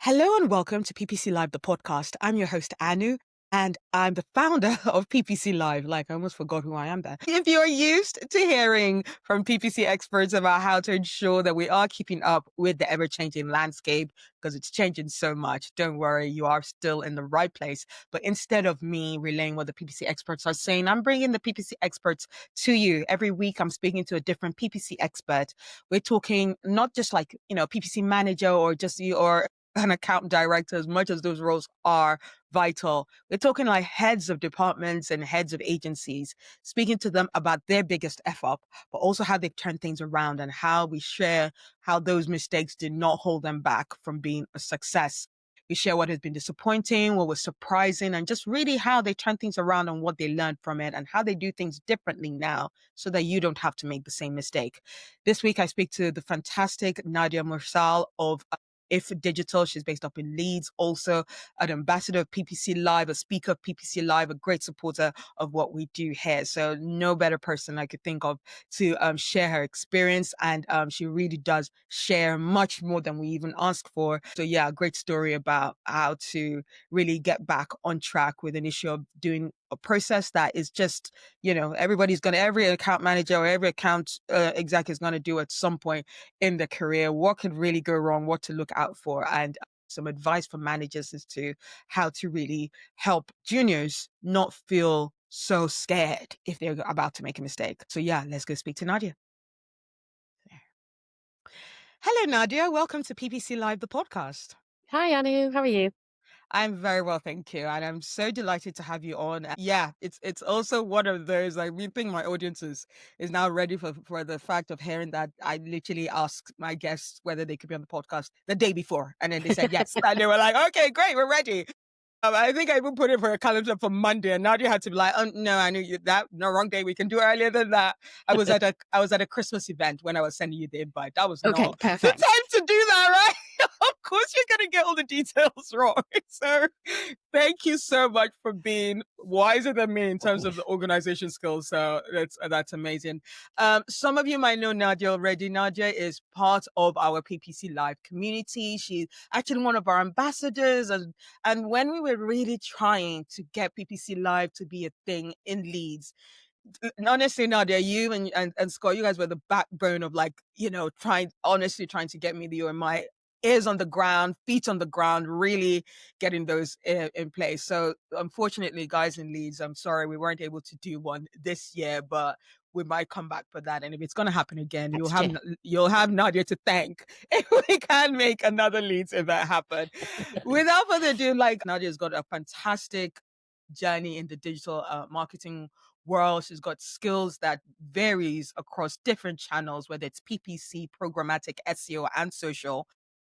Hello and welcome to PPC Live, the podcast. I'm your host, Anu, and I'm the founder of PPC Live. Like, I almost forgot who I am there. If you're used to hearing from PPC experts about how to ensure that we are keeping up with the ever-changing landscape, because it's changing so much, don't worry, you are still in the right place. But instead of me relaying what the PPC experts are saying, I'm bringing the PPC experts to you. Every week, I'm speaking to a different PPC expert. We're talking not just like, PPC manager or just you or an account director, as much as those roles are vital. We're talking like heads of departments and heads of agencies, speaking to them about their biggest F up, but also how they've turned things around and how we share how those mistakes did not hold them back from being a success. We share what has been disappointing, what was surprising, and just really how they turn things around and what they learned from it and how they do things differently now so that you don't have to make the same mistake. This week, I speak to the fantastic Nadia Mursal of if Digital. She's based up in Leeds, also an ambassador of PPC Live, a speaker of PPC Live, a great supporter of what we do here. So no better person I could think of to share her experience. And she really does share much more than we even ask for. So yeah, a great story about how to really get back on track with an issue of doing a process that is just, every account manager or every account exec is going to do at some point in their career. What could really go wrong, what to look out for, and some advice for managers as to how to really help juniors not feel so scared if they're about to make a mistake. So yeah, let's go speak to Nadia. Hello, Nadia. Welcome to PPC Live, the podcast. Hi, Anu. How are you? I'm very well, thank you. And I'm so delighted to have you on. Yeah, it's also one of those, like, we think my audience is now ready for the fact of hearing that I literally asked my guests whether they could be on the podcast the day before. And then they said yes. And they were like, okay, great, we're ready. I think I even put it for a calendar for Monday, and Nadia had to be like, "Oh no, I knew you that no wrong day. We can do earlier than that." I was at a Christmas event when I was sending you the invite. That was Okay, not the perfect. time to do that, right? Of course, you're gonna get all the details wrong. So, thank you so much for being wiser than me in terms of the organization skills. So that's amazing. Some of you might know Nadia already. Nadia is part of our PPC Live community. She's actually one of our ambassadors, and when we were really trying to get PPC Live to be a thing in Leeds, honestly, Nadia, you and Scott, you guys were the backbone of trying to get me the my ears on the ground, feet on the ground, really getting those in place. So unfortunately, guys in Leeds, I'm sorry we weren't able to do one this year, but we might come back for that. And if it's going to happen again, Next year. you'll have Nadia to thank if we can make another Leeds event happen. Without further ado, like, Nadia's got a fantastic journey in the digital marketing world. She's got skills that varies across different channels, whether it's PPC, programmatic, SEO, and social.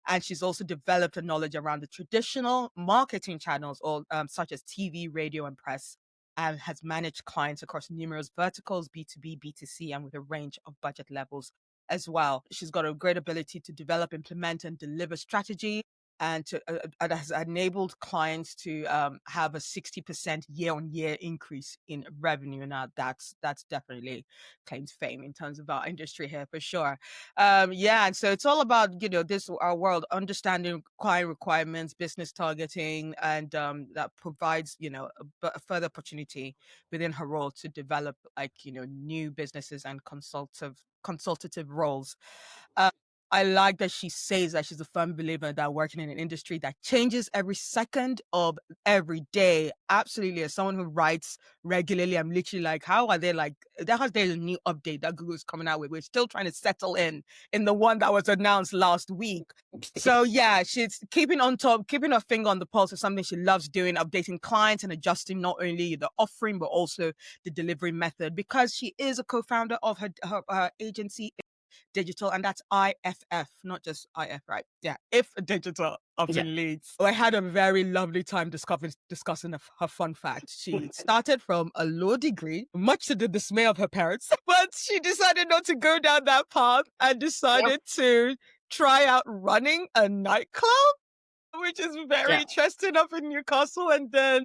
And she's also developed a knowledge around the traditional marketing channels, or such as TV, radio, and press, and has managed clients across numerous verticals, B2B, B2C, and with a range of budget levels as well. She's got a great ability to develop, implement, and deliver strategy, and it has enabled clients to have a 60% year-on-year increase in revenue. Now that's definitely claims fame in terms of our industry here for sure. Yeah, and so it's all about this our world understanding client requirements, business targeting, and that provides a further opportunity within her role to develop new businesses and consultative roles. Uh, I like that she says that she's a firm believer that working in an industry that changes every second of every day. Absolutely. As someone who writes regularly, I'm literally like, how are they like, there's a new update that Google's coming out with. We're still trying to settle in the one that was announced last week. So yeah, she's keeping on top, keeping her finger on the pulse of something she loves doing, updating clients and adjusting not only the offering, but also the delivery method, because she is a co-founder of her agency Digital, and that's IFF, not just IF, right? Yeah, If Digital up Yeah. in Leeds. I had a very lovely time discussing her fun fact. She started from a law degree, much to the dismay of her parents, but she decided not to go down that path and Yep. decided to try out running a nightclub, which is very Yeah. interesting up in Newcastle. And then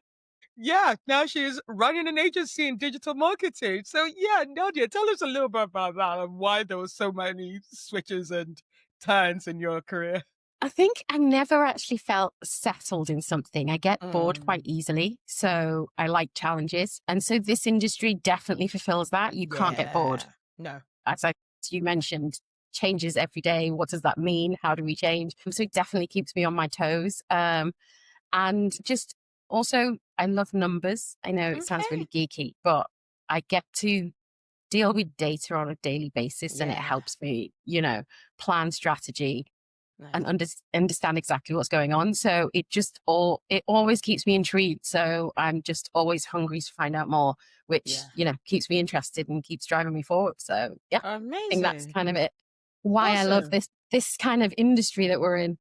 yeah, now she's running an agency in digital marketing. So yeah, Nadia, tell us a little bit about that and why there were so many switches and turns in your career. I think I never actually felt settled in something. I get bored quite easily. So I like challenges. And so this industry definitely fulfills that. You can't get bored. No. As you mentioned, changes every day. What does that mean? How do we change? So it definitely keeps me on my toes. And just also, I love numbers. I know it sounds really geeky, but I get to deal with data on a daily basis and it helps me, plan strategy and understand exactly what's going on. So it always keeps me intrigued. So I'm just always hungry to find out more, which, keeps me interested and keeps driving me forward. So yeah, Amazing. I think that's kind of it. Why I love this kind of industry that we're in.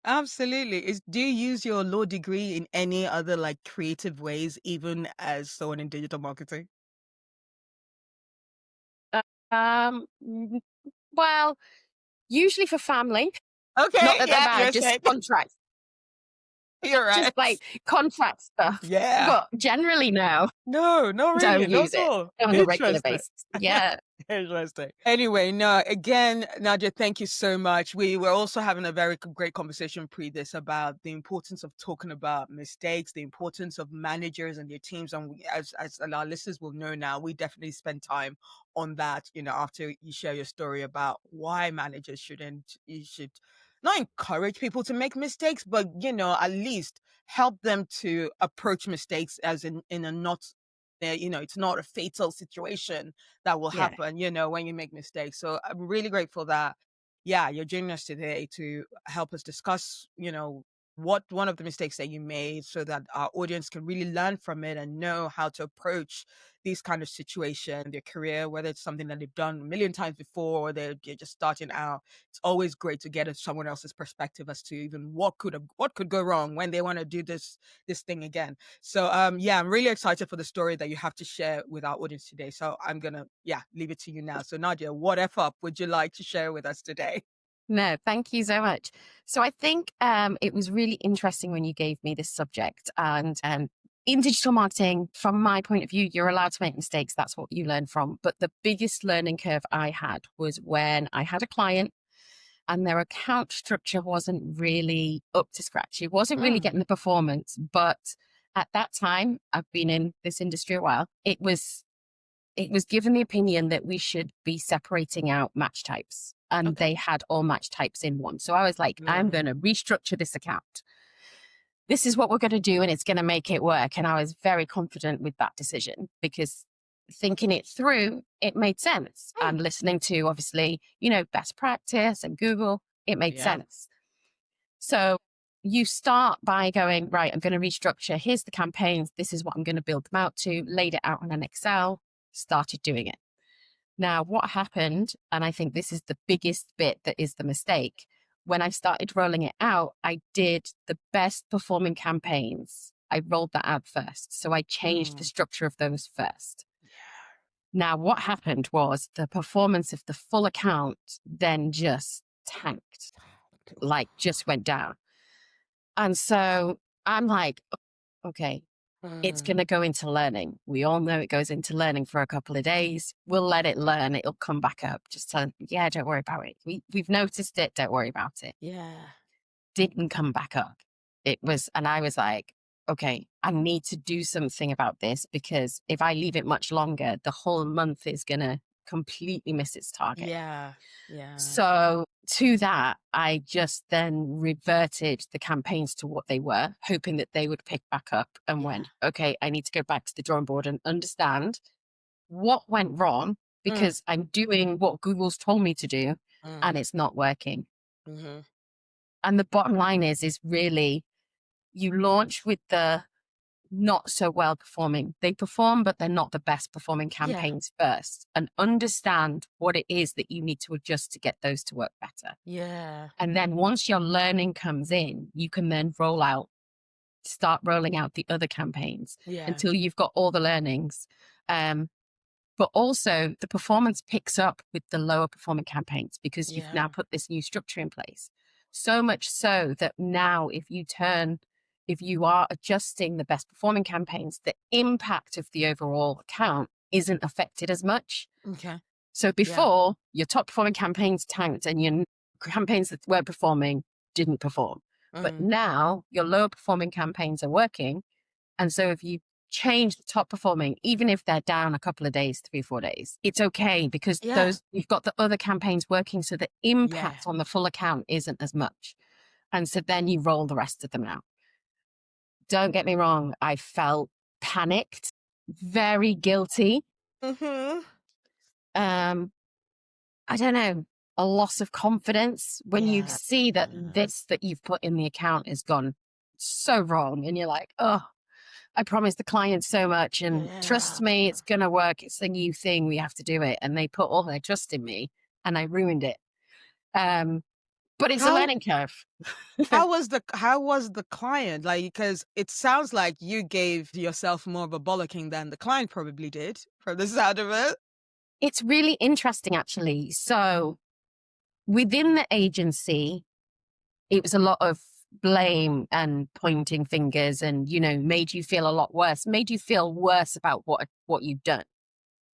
Absolutely. Do you use your law degree in any other like creative ways, even as someone in digital marketing? Um, well, usually for family, Okay, not that they're bad, you're just saying contracts, you're right. just like contract stuff. Yeah. But generally, no, No, not really. don't use Not at it all. on a regular Interesting. basis. Yeah. Interesting. Anyway, no, again, Nadia, thank you so much. We were also having a very great conversation pre this about the importance of talking about mistakes, the importance of managers and their teams. And as our listeners will know now, we definitely spend time on that, after you share your story about why managers you should not encourage people to make mistakes, but, at least help them to approach mistakes as in a not, it's not a fatal situation that will happen, when you make mistakes. So I'm really grateful that, you're joining us today to help us discuss, what one of the mistakes that you made so that our audience can really learn from it and know how to approach these kind of situation, their career, whether it's something that they've done a million times before or they're just starting out. It's always great to get someone else's perspective as to even what could go wrong when they want to do this thing again. So I'm really excited for the story that you have to share with our audience today. So I'm gonna leave it to you now. So Nadia, what F up would you like to share with us today? No, thank you so much. So I think it was really interesting when you gave me this subject. And in digital marketing, from my point of view, you're allowed to make mistakes. That's what you learn from. But the biggest learning curve I had was when I had a client and their account structure wasn't really up to scratch. It wasn't really getting the performance. But at that time, I've been in this industry a while, it was given the opinion that we should be separating out match types. And they had all match types in one. So I was like, I'm going to restructure this account. This is what we're going to do, and it's going to make it work. And I was very confident with that decision because thinking it through, it made sense. And listening to, obviously, best practice and Google, it made sense. So you start by going, right, I'm going to restructure. Here's the campaigns. This is what I'm going to build them out to. Laid it out on an Excel, started doing it. Now, what happened, and I think this is the biggest bit that is the mistake, when I started rolling it out, I did the best performing campaigns. I rolled that out first. So I changed the structure of those first. Now, what happened was the performance of the full account then just tanked, just went down. And so I'm like, okay, it's going to go into learning. We all know it goes into learning for a couple of days. We'll let it learn. It'll come back up. Just tell them, don't worry about it. We've noticed it. Don't worry about it. Yeah. Didn't come back up. And I was like, okay, I need to do something about this because if I leave it much longer, the whole month is going to completely miss its target. Yeah. So to that, I just then reverted the campaigns to what they were, hoping that they would pick back up and went, okay, I need to go back to the drawing board and understand what went wrong because I'm doing what Google's told me to do and it's not working. And the bottom line is really you launch with the not so well performing. They perform, but they're not the best performing campaigns first, and understand what it is that you need to adjust to get those to work better. Yeah. And then once your learning comes in, you can then start rolling out the other campaigns until you've got all the learnings. But also the performance picks up with the lower performing campaigns because you've now put this new structure in place. So much so that now if you are adjusting the best performing campaigns, the impact of the overall account isn't affected as much. Okay. So before your top performing campaigns tanked and your campaigns that weren't performing didn't perform. But Mm. now your lower performing campaigns are working. And so if you change the top performing, even if they're down a couple of days, 3 or 4 days, it's okay because Yeah. you've got the other campaigns working. So the Yeah. impact on the full account isn't as much. And so then you roll the rest of them out. Don't get me wrong. I felt panicked, very guilty. Mm-hmm. Um, I don't know, a loss of confidence when you Yeah. see that this that you've put in the account has gone so wrong. And you're like, oh, I promised the client so much and Yeah. trust me, it's going to work. It's the new thing. We have to do it. And they put all their trust in me and I ruined it. Um, but it's a How learning curve. how was the client? Like, because it sounds like you gave yourself more of a bollocking than the client probably did from the sound of it. It's really interesting, actually. So within the agency, it was a lot of blame and pointing fingers and, made you feel a lot worse, made you feel worse about what you've done.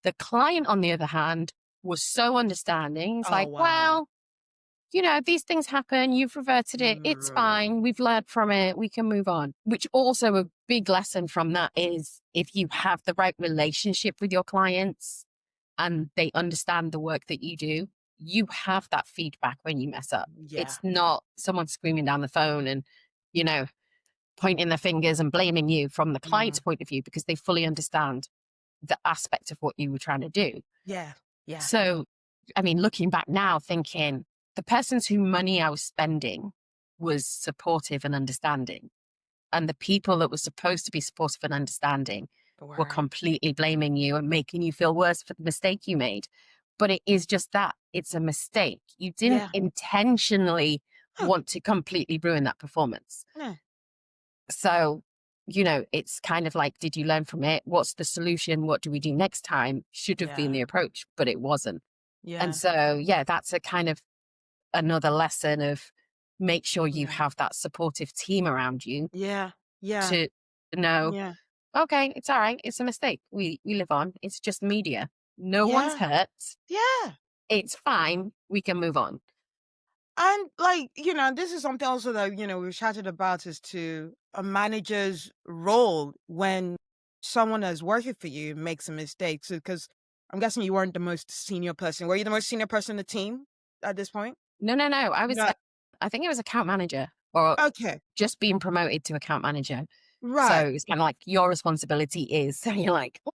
The client, on the other hand, was so understanding. It's Oh, like, wow. well, these things happen. You've reverted it. It's Mm. fine. We've learned from it. We can move on. Which also a big lesson from that is if you have the right relationship with your clients and they understand the work that you do, you have that feedback when you mess up. Yeah. It's not someone screaming down the phone and, you know, pointing their fingers and blaming you from the client's Mm. point of view because they fully understand the aspect of what you were trying to do. Yeah. Yeah. So, I mean, looking back now, thinking the person's whose money I was spending was supportive and understanding. And the people that were supposed to be supportive and understanding were Word. completely blaming you and making you feel worse for the mistake you made. But it is just that it's a mistake. You didn't Yeah. intentionally Huh. want to completely ruin that performance. Yeah. So, it's kind of like, did you learn from it? What's the solution? What do we do next time? Should have been Yeah. the approach, but it wasn't. And Yeah. so, yeah, that's a kind of another lesson of make sure you Yeah. have that supportive team around you Yeah. Yeah. to know, Yeah. okay, it's all right. It's a mistake. We live on. It's just media. No one's Yeah. hurt. Yeah. It's fine. We can move on. And like, this is something also that, we've chatted about as to a manager's role when someone that's working for you makes a mistake. So, because I'm guessing you weren't the most senior person. Were you the most senior person in the team at this point? No, no, no. No. I think it was account manager or Okay. just being promoted to account manager. So Right. it's kind of like your responsibility is, so you're like, "Oh,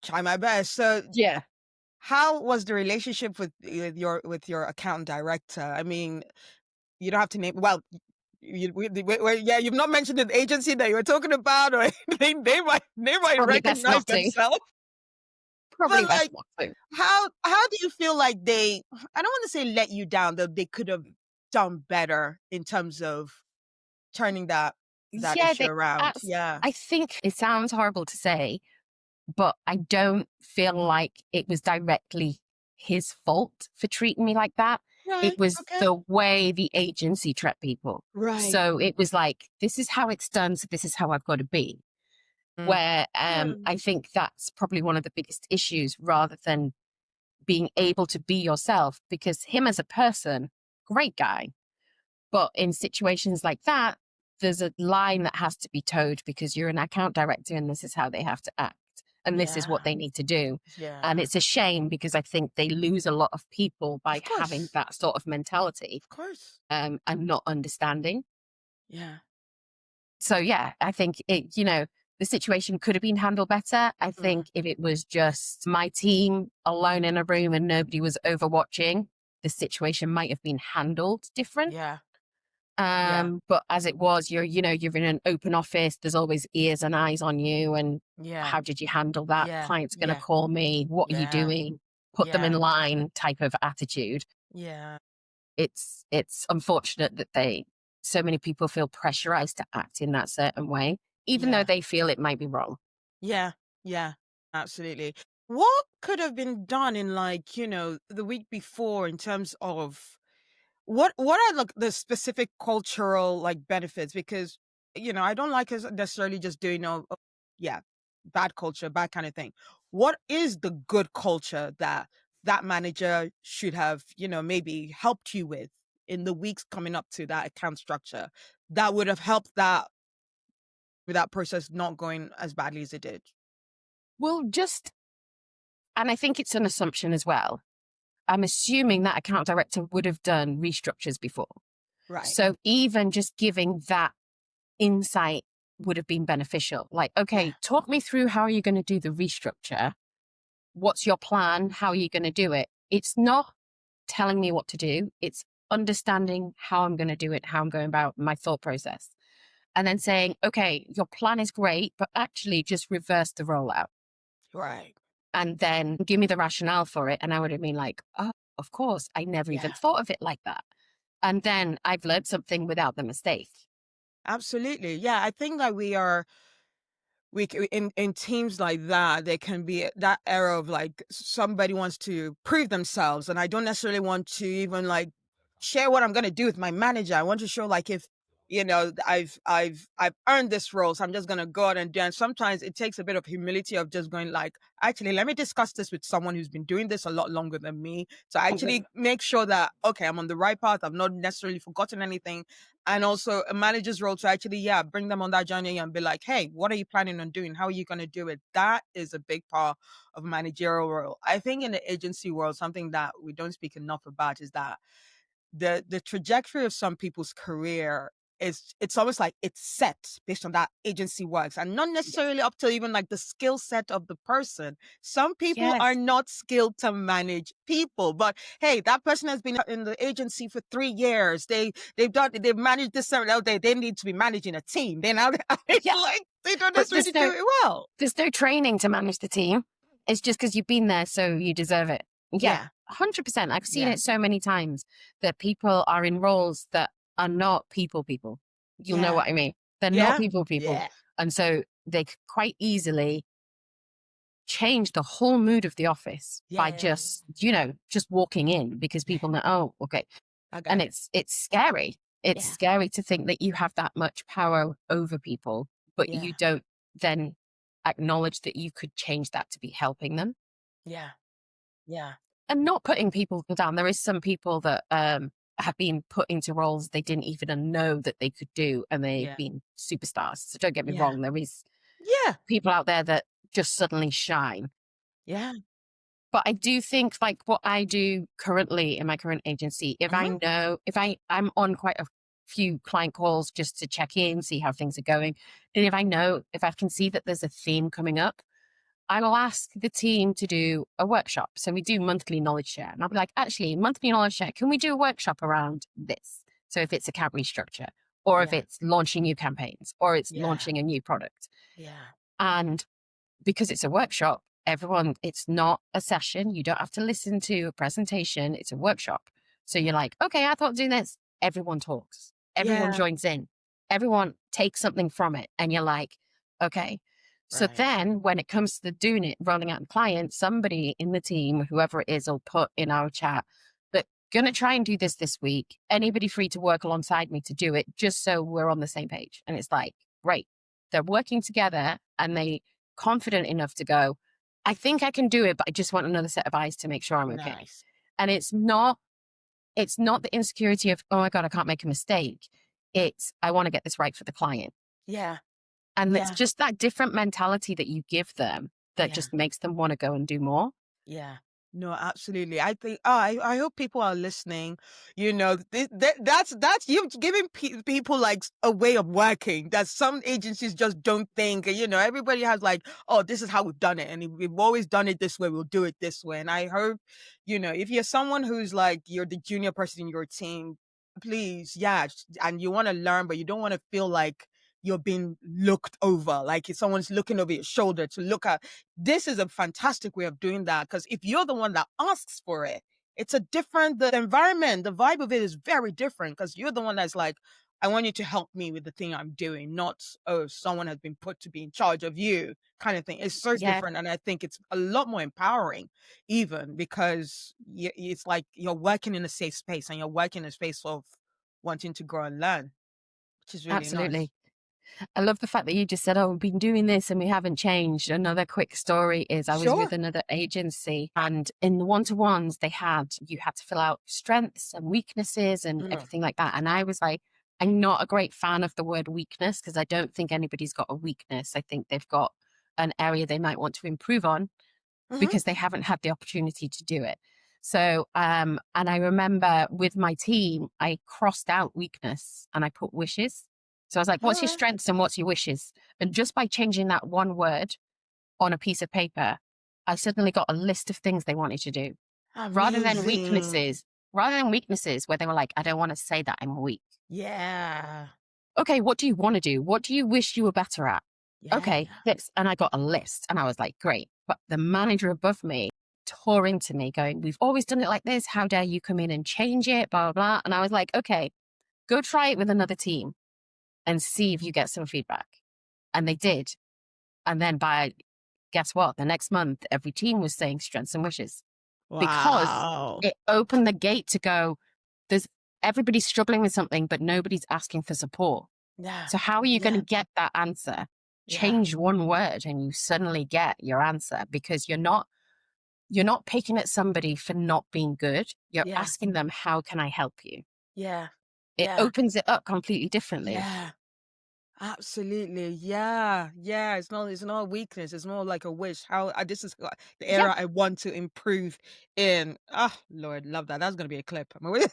Try my best. So yeah, how was the relationship with your account director? I mean, you don't have to name. Well, yeah, you've not mentioned the agency that you were talking about, or they might probably best recognize not to. themselves. Probably But best like, not to. how do you feel like they? I don't want to say let you down. That they could have done better in terms of turning that Yeah, issue around. Yeah. I think it sounds horrible to say, but I don't feel like it was directly his fault for treating me like that. It Right. was Okay. the way the agency treated people. Right. So it was like, this is how it's done. So this is how I've got to be. Mm. Where Mm. I think that's probably one of the biggest issues rather than being able to be yourself, because him as a person, great guy. But in situations like that, there's a line that has to be towed because you're an account director and this is how they have to act. And this is what Yeah. they need to do. And Yeah. it's a shame because I think they lose a lot of people by Of having course. that sort of mentality Of course. and not understanding. Yeah. So, yeah, I think the situation could have been handled better. I Mm. think if it was just my team alone in a room and nobody was overwatching, the situation might have been handled different. Yeah. Yeah. But as it was, you're in an open office. There's always ears and eyes on you. And Yeah. how did you handle that? Yeah. Client's going to Yeah. call me. What are you Yeah. doing? Put them in Yeah. line type of attitude. Yeah. It's unfortunate that so many people feel pressurized to act in that certain way, even though Yeah. they feel it might be wrong. Yeah. Yeah. Absolutely. What could have been done in like, the week before in terms of what are like the specific cultural like benefits? Because, I don't like us necessarily just doing yeah, bad culture, bad kind of thing. What is the good culture that that manager should have, maybe helped you with? in the weeks coming up to that account structure that would have helped that with that process not going as badly as it did? Well, and I think it's an assumption as well. I'm assuming that account director would have done restructures before. Right. So even just giving that insight would have been beneficial. Like, Yeah. okay, talk me through how are you going to do the restructure? What's your plan? How are you going to do it? It's not telling me what to do. It's understanding how I'm going to do it, how I'm going about my thought process. And then saying, okay, your plan is great, but actually just reverse the rollout. Right. And then give me the rationale for it. And I would have been like, oh, of course, I never Yeah. even thought of it like that. And then I've learned something without the mistake. Absolutely. Yeah. I think that in teams like that, there can be that era of like somebody wants to prove themselves, and I don't necessarily want to even like share what I'm going to do with my manager. I want to show like if I've earned this role, so I'm just going to go out and do. And sometimes it takes a bit of humility of just going like, actually, let me discuss this with someone who's been doing this a lot longer than me, to actually make sure that okay, I'm on the right path. I've not necessarily forgotten anything. And also a manager's role to actually, bring them on that journey and be like, hey, what are you planning on doing? How are you going to do it? That is a big part of managerial role. I think in the agency world, something that we don't speak enough about is that the trajectory of some people's career is it's almost like it's set based on that agency works and not necessarily up to even like the skill set of the person. Some people are Yes. not skilled to manage people, but hey, that person has been in the agency for 3 years. They've managed this certain they need to be managing a team. They now it's Yeah. like they don't But necessarily do it well. there's no training to manage the team. It's just because you've been there, so you deserve it. Yeah, Yeah. 100%. I've seen Yeah. it so many times that people are in roles that are not people. You'll know Yeah. what I mean. They're not Yeah. people. Yeah. And so they could quite easily change the whole mood of the office by Yeah. just walking in because Yeah. people know, oh, okay. I And got it. it's scary. It's Yeah. scary to think that you have that much power over people, but Yeah. you don't then acknowledge that you could change that to be helping them Yeah. Yeah. and not putting people down. There is some people that have been put into roles they didn't even know that they could do, and they've Yeah. been superstars. So don't get me Yeah. wrong, there is Yeah. people out there that just suddenly shine. Yeah. But I do think like what I do currently in my current agency, if I Mhm. know, I'm on quite a few client calls just to check in, see how things are going. And if I can see that there's a theme coming up, I'll ask the team to do a workshop. So we do monthly knowledge share. And I'll be like, actually, monthly knowledge share, can we do a workshop around this? So if it's account restructure, or if Yeah. it's launching new campaigns, or it's Yeah. launching a new product. Yeah. And because it's a workshop, it's not a session. You don't have to listen to a presentation. It's a workshop. So you're like, okay, I thought doing this. Everyone talks. Everyone Yeah. joins in. Everyone takes something from it. And you're like, okay. So Right. then when it comes to doing it, rolling out the client, somebody in the team, whoever it is, will put in our chat, but going to try and do this week. Anybody free to work alongside me to do it, just so we're on the same page. And it's like, great. They're working together and they confident enough to go, I think I can do it, but I just want another set of eyes to make sure I'm okay. Nice. And it's not the insecurity of, oh my God, I can't make a mistake. It's, I want to get this right for the client. Yeah. And it's Yeah. just that different mentality that you give them that Yeah. just makes them want to go and do more. Yeah. No, absolutely. I think I hope people are listening. That's you giving people like a way of working that some agencies just don't think. Everybody has like, oh, this is how we've done it, and if we've always done it this way. We'll do it this way. And I hope, if you're someone who's like you're the junior person in your team, please, yeah, and you want to learn, but you don't want to feel like you're being looked over, like if someone's looking over your shoulder to look at. This is a fantastic way of doing that, because if you're the one that asks for it, it's the environment, the vibe of it is very different, because you're the one that's like, I want you to help me with the thing I'm doing, not, oh, someone has been put to be in charge of you kind of thing. It's so Yeah, different. And I think it's a lot more empowering, even because it's like you're working in a safe space and you're working in a space of wanting to grow and learn, which is really nice. absolutely. I love the fact that you just said, oh, we've been doing this and we haven't changed. Another quick story is I was with Sure. another agency, and in the one-to-ones you had to fill out strengths and weaknesses and Mm. everything like that. And I was like, I'm not a great fan of the word weakness because I don't think anybody's got a weakness. I think they've got an area they might want to improve on Mhm. because they haven't had the opportunity to do it. So, and I remember with my team, I crossed out weakness and I put wishes. So I was like, what's your Alright. strengths and what's your wishes? And just by changing that one word on a piece of paper, I suddenly got a list of things they wanted to do rather than Amazing. weaknesses, where they were like, I don't want to say that I'm weak. Yeah. Okay, what do you want to do? What do you wish you were better at? Yeah. Okay, this. And I got a list and I was like, great. But the manager above me tore into me going, we've always done it like this. How dare you come in and change it? Blah, blah, blah. And I was like, okay, go try it with another team and see if you get some feedback. And they did. And then guess what? The next month, every team was saying strengths and wishes because Wow. it opened the gate to go, there's everybody's struggling with something, but nobody's asking for support. Yeah. So how are you going Yeah. to get that answer? Yeah. Change one word and you suddenly get your answer because you're not picking at somebody for not being good. You're Yeah. asking them, how can I help you? Yeah. It Yeah. opens it up completely differently. Yeah. Absolutely. Yeah. Yeah. It's not a weakness. It's more like a wish. This is the Yeah. area I want to improve in. Oh, Lord, love that. That's going to be a clip. I always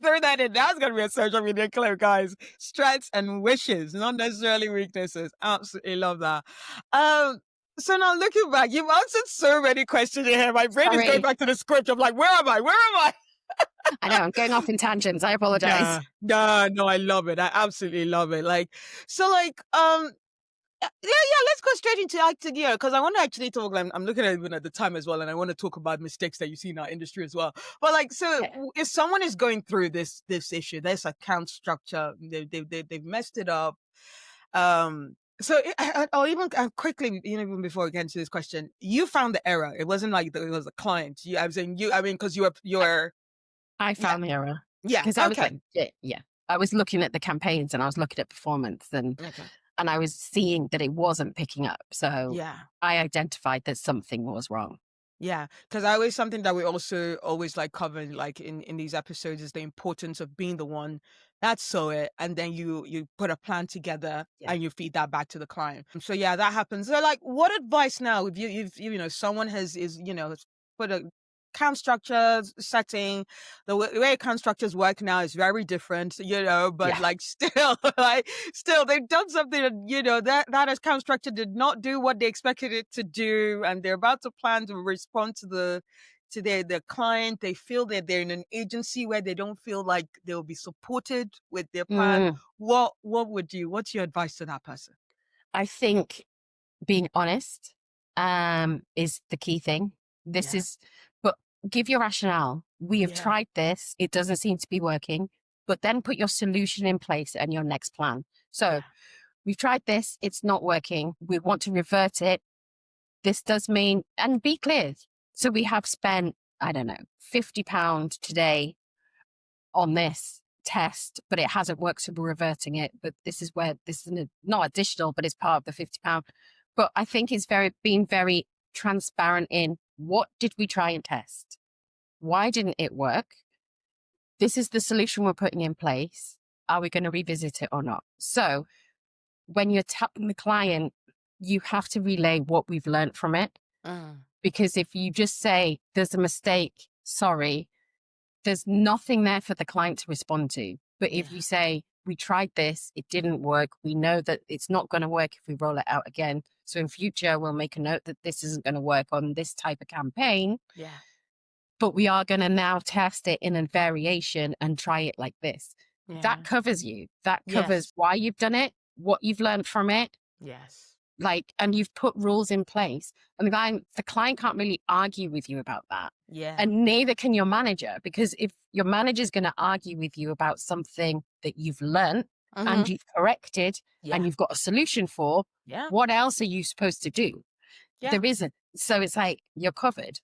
throw that in. That's going to be a social media clip, guys. Strengths and wishes, not necessarily weaknesses. Absolutely love that. Um, so now looking back, you've answered so many questions in here. My brain is going Sorry. back to the script of like, where am I? Where am I? I know I'm going off in tangents. I apologize. Yeah, yeah, no, I love it. I absolutely love it. Like, so, like, yeah. Let's go straight into acting here because I want to actually talk. I'm looking at even at the time as well, and I want to talk about mistakes that you see in our industry as well. But like, so Yeah. if someone is going through this issue, this account structure, they've messed it up. So, or even quickly, even before we get into this question, you found the error. It wasn't like it was a client. I was saying you. I mean, because you're I yeah, found the error yeah. because I was Okay, like, yeah. I was looking at the campaigns and I was looking at performance okay. and I was seeing that it wasn't picking up. So Yeah. I identified that something was wrong. Yeah, because I always something that we also always like covering like in these episodes is the importance of being the one that saw it, and then you put a plan together Yeah. and you feed that back to the client. So yeah, that happens. So like, what advice now if someone has put a account structure setting, the way account structures work now is very different, but Yeah. like still like still they've done something that that account structure did not do what they expected it to do, and they're about to plan to respond to their client. They feel that they're in an agency where they don't feel like they'll be supported with their plan. Mm, What's your advice to that person? I think being honest is the key thing. This Yeah. is, but give your rationale. We have Yeah. tried this. It doesn't seem to be working, but then put your solution in place and your next plan. So Yeah. we've tried this. It's not working. We want to revert it. This does mean, and be clear. So we have spent, I don't know, £50 today on this test, but it hasn't worked. So we're reverting it. But this is where this is not additional, but it's part of the £50. But I think it's being very transparent in what did we try and test? Why didn't it work? This is the solution we're putting in place. Are we going to revisit it or not? So when you're telling the client, you have to relay what we've learned from it. Mm. Because if you just say, there's a mistake, sorry, there's nothing there for the client to respond to. But if Yeah. you say, we tried this, it didn't work. We know that it's not going to work if we roll it out again. So in future, we'll make a note that this isn't going to work on this type of campaign, Yeah. but we are going to now test it in a variation and try it like this. That Yeah. covers you. That covers Yes. why you've done it, what you've learned from it, Yes. and you've put rules in place. And the client can't really argue with you about that. Yeah. And neither can your manager, because if your manager is going to argue with you about something that you've learned and Mm-hmm. you've corrected Yeah. and you've got a solution for, Yeah. what else are you supposed to do? Yeah. There isn't. So it's like you're covered.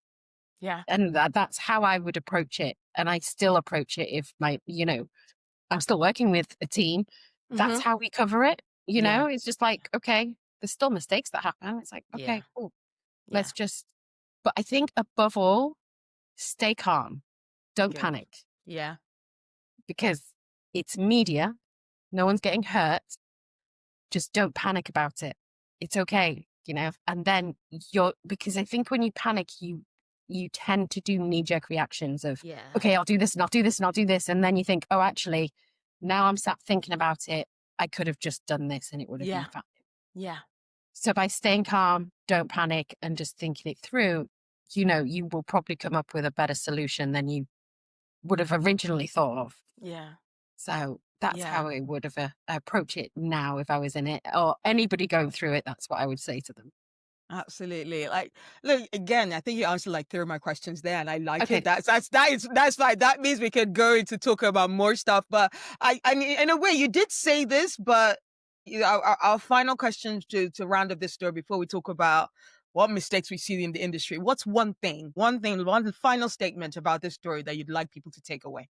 Yeah. And that's how I would approach it. And I still approach it if I'm still working with a team. That's Mm-hmm. how we cover it. You know, it's just like, okay, there's still mistakes that happen. It's like, okay, Yeah. cool. Yeah. Let's just, but I think above all, stay calm. Don't Good. panic Yeah. because it's media. No one's getting hurt. Just don't panic about it. It's okay, you know? And then because I think when you panic, you tend to do knee-jerk reactions of, Yeah. okay, I'll do this and I'll do this and I'll do this. And then you think, oh, actually, now I'm sat thinking about it. I could have just done this and it would have been Yeah. fine. Yeah. So by staying calm, don't panic, and just thinking it through, you know, you will probably come up with a better solution than you would have originally thought of. Yeah. So that's Yeah. how I would have approach it now if I was in it, or anybody going through it. That's what I would say to them. Absolutely. Like, look, again, I think you answered like three of my questions there, and I like it. Okay, That's fine. That means we could go into talk about more stuff. But I mean, in a way, you did say this, but our final question to round up this story before we talk about what mistakes we see in the industry. What's one final statement about this story that you'd like people to take away?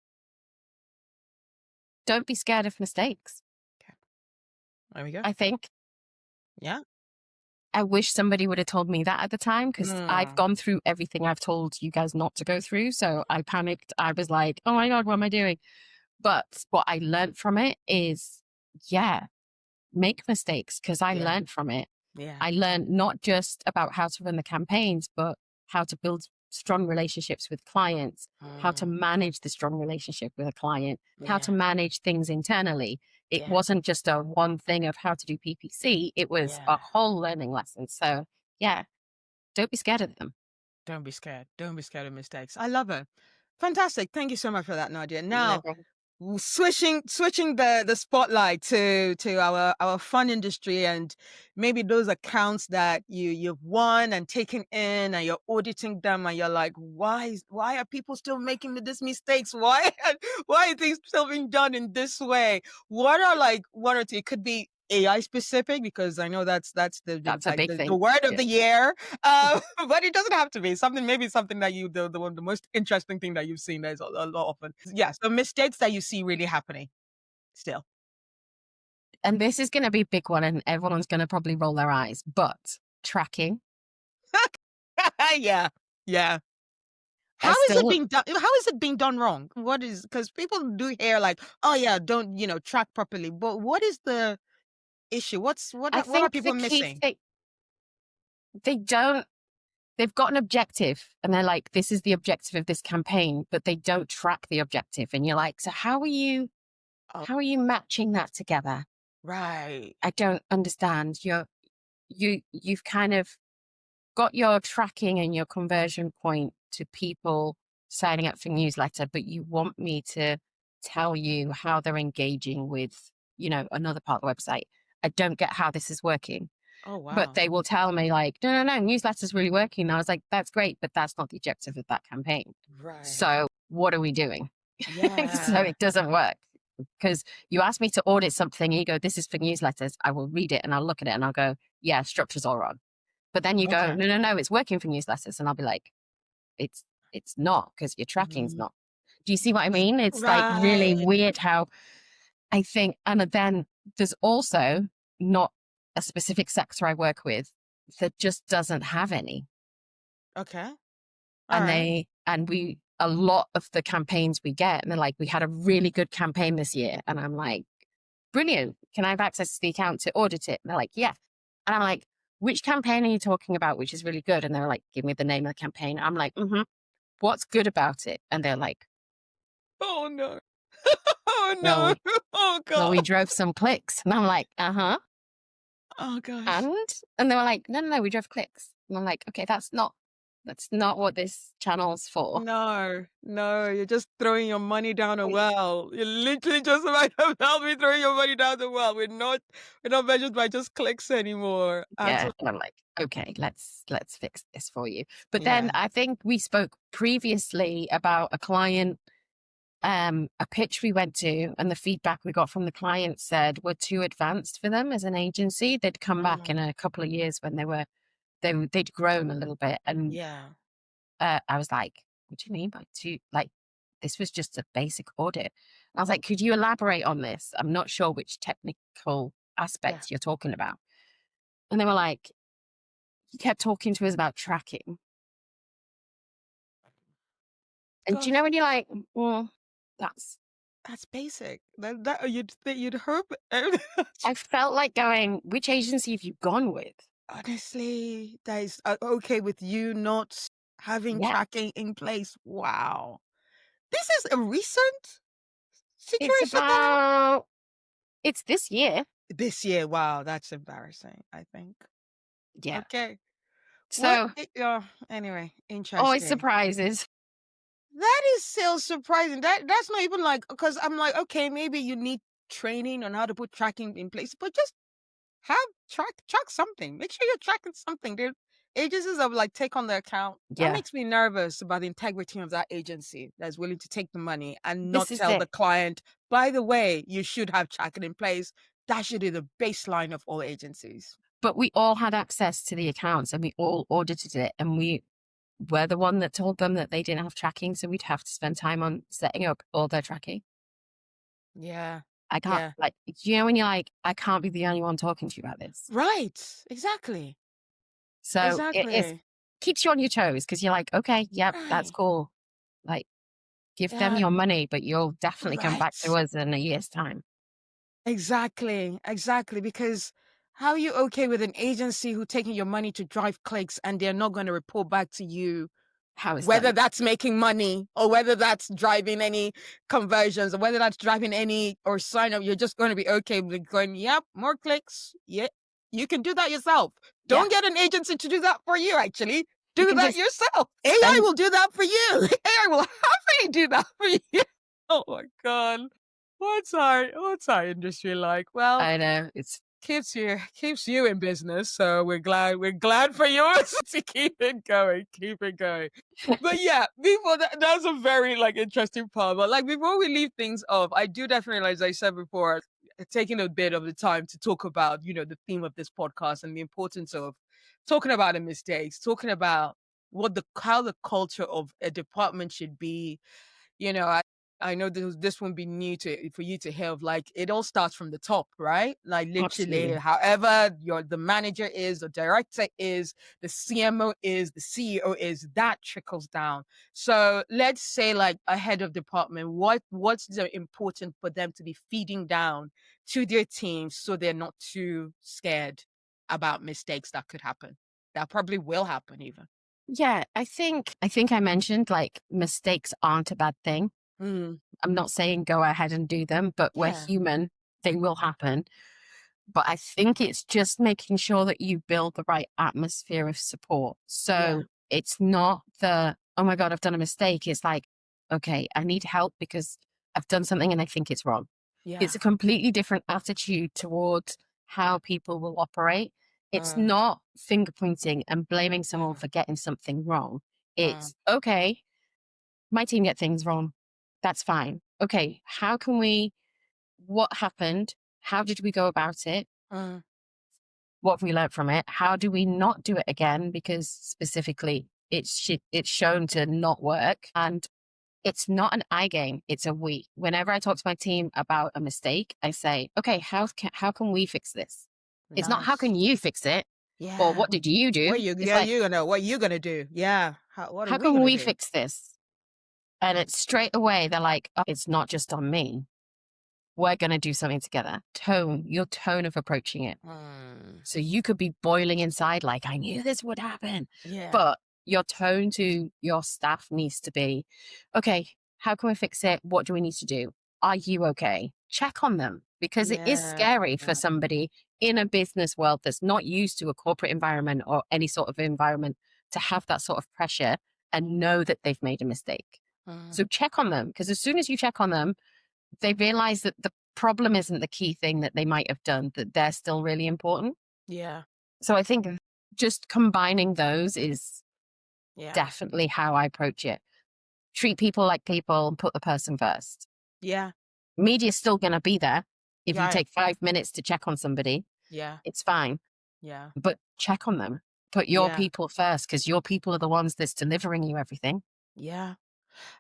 don't be scared of mistakes. Okay. There we go. I think Yeah. I wish somebody would have told me that at the time, because I've Mm, gone through everything I've told you guys not to go through. So I panicked. I was like, oh my God, what am I doing? But what I learned from it is, yeah, make mistakes, because I yeah. learned from it. Yeah. I learned not just about how to run the campaigns, but how to build strong relationships with clients, how to Mm, manage the strong relationship with a client, how to yeah. manage things internally. It Yeah. wasn't just a one thing of how to do PPC, it was Yeah. a whole learning lesson. So, yeah, don't be scared of them. Don't be scared. Don't be scared of mistakes. I love it. Fantastic. Thank you so much for that, Nadia. Now, Never. switching the spotlight to our fun industry and maybe those accounts that you've won and taken in and you're auditing them and you're like, why are people still making these mistakes? Why are things still being done in this way? What are like one or two? It could be AI specific, because I know that's That's a like big the thing. word of Yeah. the year. But it doesn't have to be something. Maybe something that the most interesting thing that you've seen is a lot often. Yeah, so mistakes that you see really happening still. And this is going to be a big one, and everyone's going to probably roll their eyes, but tracking. Yeah, yeah. I How is it still, being done? How is it being done wrong? What is, because people do hear like, oh yeah, don't track properly. But what is the issue? I What are think people the key missing? thing, they don't, they've got an objective and they're like, this is the objective of this campaign, but they don't track the objective. And you're like, so Oh, how are you matching that together? right. I don't understand. You've kind of got your tracking and your conversion point to people signing up for newsletter, but you want me to tell you how they're engaging with, another part of the website. I don't get how this is working. Oh But wow. they will tell me like, no, newsletter's really working. And I was like, that's great, but that's not the objective of that campaign. Right. So what are we doing? So Yeah. it doesn't work, because you ask me to audit something and you go, this is for newsletters. I will read it and I'll look at it and I'll go, yeah, structure's all wrong. But then you go, Okay. no, it's working for newsletters. And I'll be like, it's it's not, because your tracking's Mm, not. Do you see what I mean? It's like really right. weird how I think, and then there's also not a specific sector I work with that just doesn't have any. Okay. All And right. a lot of the campaigns we get, and they're like, we had a really good campaign this year. And I'm like, brilliant. Can I have access to the account to audit it? And they're like, yeah. And I'm like, which campaign are you talking about, which is really good? And they're like, give me the name of the campaign. I'm like, what's good about it? And they're like, Oh no. Oh well, no. Oh we god. drove some clicks. And I'm like, uh-huh. Oh gosh. And they were like, no, we drove clicks. And I'm like, okay, that's not what this channel's for. No, no, you're just throwing your money down a well. You're literally just about to help me throwing your money down the well. We're not measured by just clicks anymore. Yeah. Absolutely. And I'm like, okay, let's fix this for you. But Yeah. then I think we spoke previously about a client, a pitch we went to, and the feedback we got from the client said we're too advanced for them as an agency. They'd come back in Mm, a couple of years when they'd grown a little bit. And yeah. I was like, what do you mean by too, like, this was just a basic audit. And I was like, could you elaborate on this? I'm not sure which technical Yeah. aspects you're talking about? And they were like, he kept talking to us about tracking. And do you Gosh, know when you're like, well, that's, that's basic. That you'd think you'd hope. I felt like going, which agency have you gone with? Honestly, that is okay with you not having Yeah. tracking in place. Wow. This is a recent It's situation now? about, it's this year. This year. Wow, that's embarrassing, I think. Yeah. Okay. What? So Anyway, always interesting. surprises. That is still surprising. That's not even like because I'm like, okay, maybe you need training on how to put tracking in place, but just have track something. Make sure you're tracking something. There agencies that will like take on the account. That Yeah. makes me nervous about the integrity of that agency that's willing to take the money and This not is tell the it. client, by the way, you should have tracking in place. That should be the baseline of all agencies. But we all had access to the accounts and we all audited it. And we were the one that told them that they didn't have tracking. So we'd have to spend time on setting up all their tracking. Yeah. I can't, Yeah. like, you know, when you're like, I can't be the only one talking to you about this. Right. Exactly. So it Exactly. keeps you on your toes because you're like, okay, yep, that's Right. cool. Like, give them Yeah. your money, but you'll definitely come back to Right. us in a year's time. Exactly, exactly. Because how are you okay with an agency who taking your money to drive clicks and they're not going to report back to you How it's whether done. that's making money or whether that's driving any conversions or whether that's driving any or sign up? You're just going to be okay with going, yep, more clicks. Yeah, you can do that yourself. Yeah. Don't get an agency to do that for you, actually. You Do can that just yourself. AI spend, will do that for you. AI will happily do that for you. Oh my God. What's our industry like? Well, I know it's, keeps you in business, so we're glad for yours to keep it going, keep it going. But yeah, before that's a very like interesting part. But like before we leave things off, I do definitely, like I said before, taking a bit of the time to talk about the theme of this podcast and the importance of talking about the mistakes, talking about how the culture of a department should be. I know this won't be new for you to hear of, like it all starts from the top, right? Like literally, absolutely. however the manager is, the director is, the CMO is, the CEO is, that trickles down. So let's say like a head of department, what's the important for them to be feeding down to their teams so they're not too scared about mistakes that could happen. That probably will happen even. Yeah, I think I mentioned like mistakes aren't a bad thing. Mm, I'm not saying go ahead and do them, but we're yeah. human. They will happen. But I think it's just making sure that you build the right atmosphere of support. Yeah. So it's not oh my God, I've done a mistake. It's like, okay, I need help because I've done something and I think it's wrong. Yeah. It's a completely different attitude towards how people will operate. It's Uh, not finger pointing and blaming someone uh, for getting something wrong. uh, It's okay, my team get things wrong. That's fine. Okay, what happened? How did we go about it? uh, What have we learned from it? How do we not do it again? Because specifically, it's shown to not work, and it's not an I game; it's a we. Whenever I talk to my team about a mistake, I say, "Okay, how can we fix this?" It's not how nice. can you fix it, or Yeah. what did you do? It's like What you gonna do? Yeah. What are how we can gonna we do? fix this? And it's straight away they're like, oh, it's not just on me. We're going to do something together. Your tone of approaching it. Mm, So you could be boiling inside, like, I knew this would happen. yeah. But your tone to your staff needs to be, okay, how can we fix it? What do we need to do? Are you okay? Check on them because it is Yeah. scary for somebody in a business world that's not used to a corporate environment or any sort of environment to have that sort of pressure and know that they've made a mistake. Mm, So check on them because as soon as you check on them, they realize that the problem isn't the key thing that they might have done, that they're still really important. yeah. So I think just combining those is Yeah. definitely how I approach it. Treat people like people and put the person first. Yeah. Media's still going to be there. If you Right. take 5 minutes to check on somebody, Yeah. it's fine, Yeah. but check on them. Put your Yeah. people first because your people are the ones that's delivering you everything. Yeah.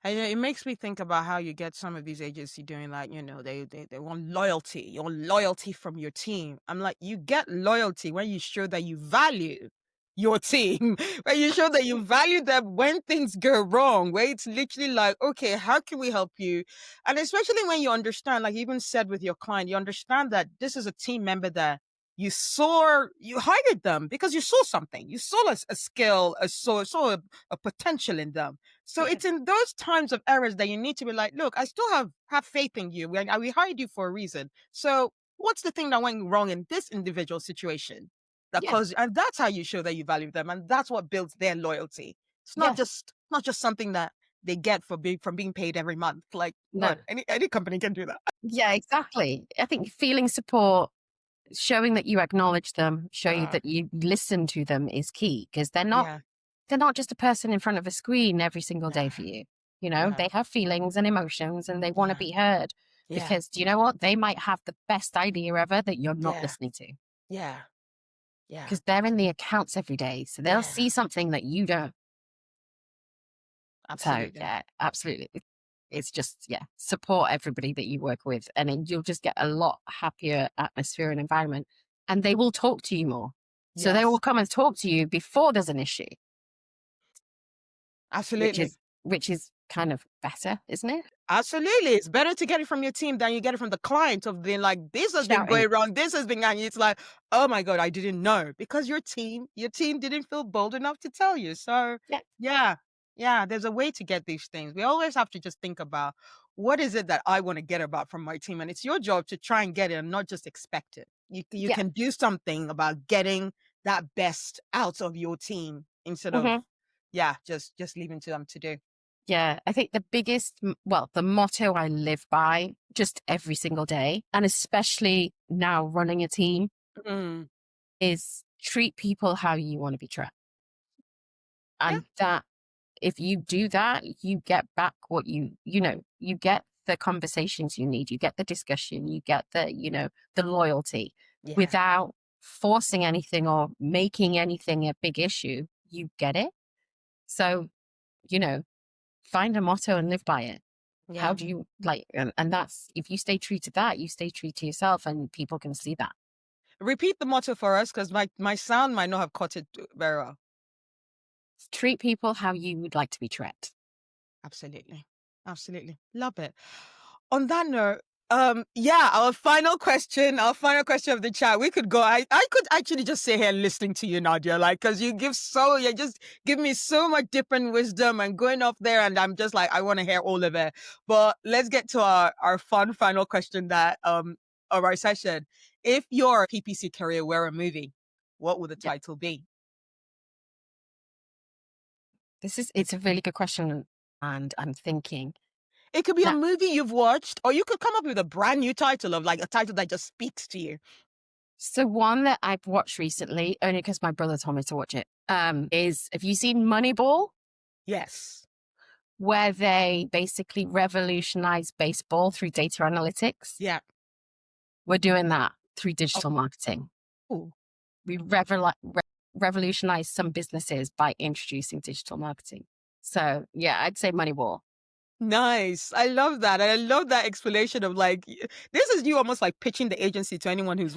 And it makes me think about how you get some of these agencies doing like, they want loyalty. You want loyalty from your team. I'm like, you get loyalty when you show that you value your team, when you show that you value them when things go wrong, where it's literally like, okay, how can we help you? And especially when you understand, like you even said with your client, you understand that this is a team member that you hired them because you saw something, you saw a skill, saw a potential in them. So Yeah. it's in those times of errors that you need to be like, look, I still have faith in you. We hired you for a reason. So what's the thing that went wrong in this individual situation? Yeah. And that's how you show that you value them, and that's what builds their loyalty. It's Yeah. not just something that they get from being paid every month. Like, No. God, any company can do that. Yeah, exactly. I think feeling support, showing that you acknowledge them, showing Uh, that you listen to them is key because yeah, they're not just a person in front of a screen every single day no, for you. You know, no, they have feelings and emotions and they want to yeah, be heard yeah, because do you know what? They might have the best idea ever that you're not yeah, listening to yeah, yeah, because they're in the accounts every day. So they'll yeah, see something that you don't. So absolutely. yeah, absolutely. It's just, yeah, support everybody that you work with and then you'll just get a lot happier atmosphere and environment and they will talk to you more. So they will Yes, come and talk to you before there's an issue, which absolutely. is, which is kind of better, isn't it? Absolutely. It's better to get it from your team than you get it from the client of being like, this has been Shouting. going wrong. This has been, and it's like, oh my God, I didn't know because your team didn't feel bold enough to tell you. So Yeah. yeah, yeah, there's a way to get these things. We always have to just think about what is it that I want to get about from my team. And it's your job to try and get it and not just expect it. You Yeah. can do something about getting that best out of your team instead of, Hmm. yeah, just leaving to them to do. Yeah. I think the biggest, well, the motto I live by just every single day, and especially now running a team, Mm. is treat people how you want to be treated. Yeah. And that if you do that, you get back what you get the conversations you need, you get the discussion, you get the loyalty Yeah. without forcing anything or making anything a big issue. You get it. So, you know, find a motto and live by it. How Yeah. do you like, and that's if you stay true to that, you stay true to yourself and people can see that. Repeat the motto for us because my sound might not have caught it very well. Treat people how you would like to be treated. Absolutely. Absolutely. Love it. On that note, yeah, our final question of the chat. We could go. I could actually just sit here listening to you, Nadia, like, because you just give me so much different wisdom and going off there, and I'm just like, I want to hear all of it. But let's get to our fun final question that of our session. If your PPC career were a movie, what would the Yeah. title be? It's a really good question. And I'm thinking It could be a that movie you've watched, or you could come up with a brand new title of like a title that just speaks to you. so one that I've watched recently, only because my brother told me to watch it, is have you seen Moneyball? Yes. Where they basically revolutionize baseball through data analytics. Yeah. We're doing that through digital marketing. Oh, We revolutionize some businesses by introducing digital marketing. So yeah, I'd say Moneyball. nice. I love that. And I love that explanation of like, this is you almost like pitching the agency to anyone who's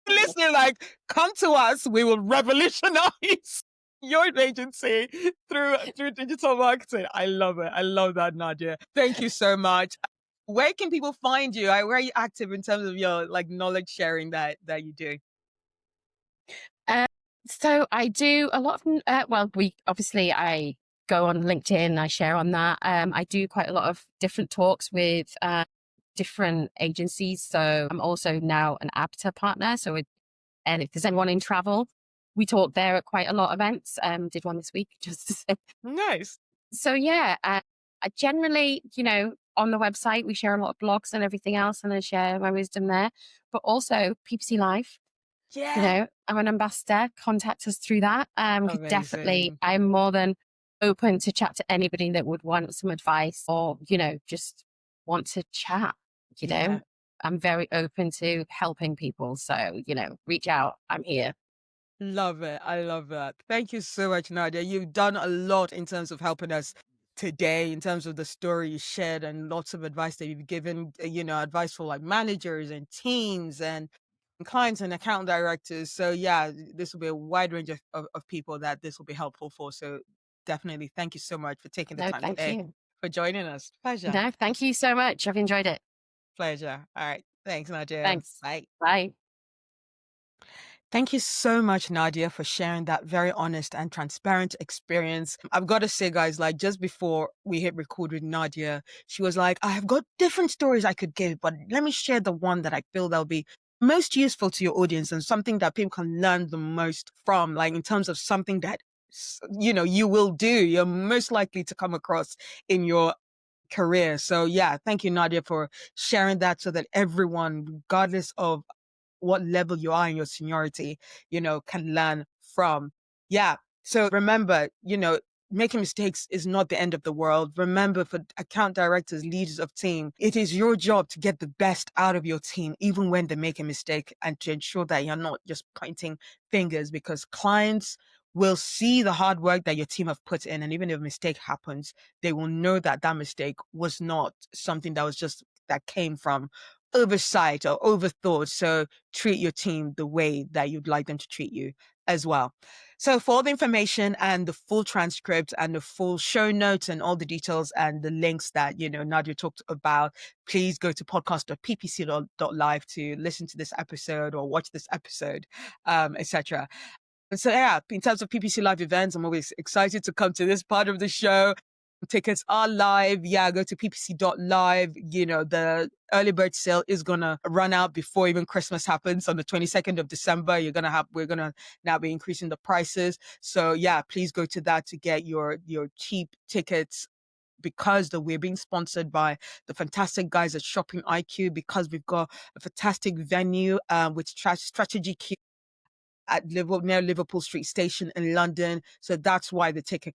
listening, like, come to us. We will revolutionize your agency through digital marketing. I love it. I love that, Nadia. Thank you so much. Where can people find you? Where are you active in terms of your like knowledge sharing that you do? Uh, so I do a lot of, I go on LinkedIn, I share on that. I do quite a lot of different talks with different agencies. So I'm also now an ABTA partner. And if there's anyone in travel, we talk there at quite a lot of events. Did one this week, just to say. Nice. So yeah, I generally, on the website, we share a lot of blogs and everything else, and I share my wisdom there. But also PPC Live, Yeah. I'm an ambassador. Contact us through that. Could definitely, Amazing. I'm more than open to chat to anybody that would want some advice or, just want to chat, you Yeah. know. I'm very open to helping people. So, reach out. I'm here. Love it. I love that. Thank you so much, Nadia. You've done a lot in terms of helping us today in terms of the story you shared and lots of advice that you've given, advice for like managers and teams and clients and account directors. So yeah, this will be a wide range of people that this will be helpful for. So definitely thank you so much for taking the No, time thank today you. for joining us. Pleasure. No, thank you so much. I've enjoyed it. Pleasure. All right. Thanks, Nadia. Thanks. Bye. Bye. Thank you so much, Nadia, for sharing that very honest and transparent experience. I've got to say, guys, like just before we hit record with Nadia, she was like, I have got different stories I could give, but let me share the one that I feel that'll be most useful to your audience and something that people can learn the most from, like in terms of something that, you will do, you're most likely to come across in your career. So yeah, thank you, Nadia, for sharing that so that everyone, regardless of what level you are in your seniority, can learn from. Yeah. So remember, making mistakes is not the end of the world. Remember, for account directors, leaders of team, it is your job to get the best out of your team, even when they make a mistake, and to ensure that you're not just pointing fingers, because clients will see the hard work that your team have put in. And even if a mistake happens, they will know that that mistake was not something that was just that came from oversight or overthought. So treat your team the way that you'd like them to treat you as well. So for all the information and the full transcript and the full show notes and all the details and the links that, Nadia talked about, please go to podcast.ppc.live to listen to this episode or watch this episode, etc. And so, yeah, in terms of PPC Live events, I'm always excited to come to this part of the show. Tickets are live. Yeah, go to ppc.live. The early bird sale is going to run out before even Christmas happens on the 22nd of December. We're going to now be increasing the prices. So yeah, please go to that to get your cheap tickets, because we're being sponsored by the fantastic guys at Shopping IQ, because we've got a fantastic venue with Strategy Q at near Liverpool Street Station in London. So that's why the ticket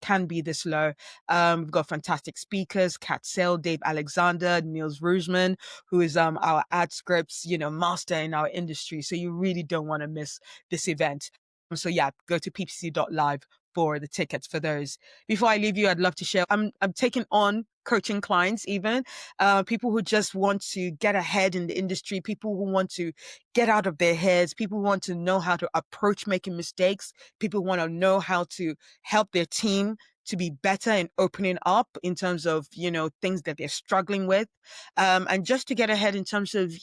can be this low. We've got fantastic speakers: Kat Sale, Dave Alexander, Niels Rujman, who is our ad scripts, master in our industry. So you really don't want to miss this event. So yeah, go to ppc.live for the tickets for those. Before I leave you, I'd love to share. I'm taking on coaching clients, even people who just want to get ahead in the industry, people who want to get out of their heads, people who want to know how to approach making mistakes, people want to know how to help their team to be better in opening up in terms of, things that they're struggling with. And just to get ahead in terms of,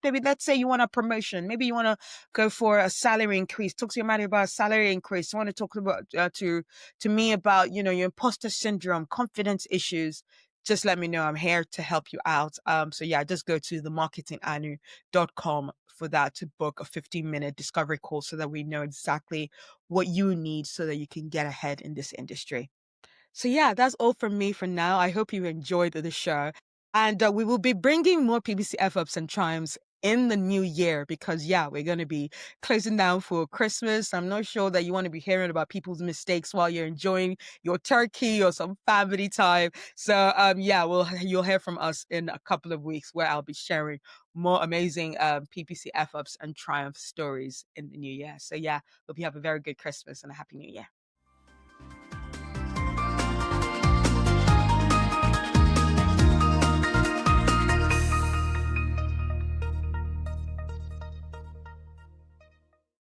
maybe let's say you want a promotion, maybe you want to go for a salary increase, talk to your manager about a salary increase, you want to talk about, to me about, your imposter syndrome, confidence issues. Just let me know. I'm here to help you out. So yeah, just go to themarketinganu.com for that to book a 15-minute discovery call so that we know exactly what you need so that you can get ahead in this industry. So yeah, that's all from me for now. I hope you enjoyed the show. And we will be bringing more PBC F-ups and triumphs in the new year, because yeah, we're going to be closing down for Christmas. I'm not sure that you want to be hearing about people's mistakes while you're enjoying your turkey or some family time. So yeah, you'll hear from us in a couple of weeks, where I'll be sharing more amazing PPC F-ups and triumph stories in the new year. So yeah, hope you have a very good Christmas and a happy new year.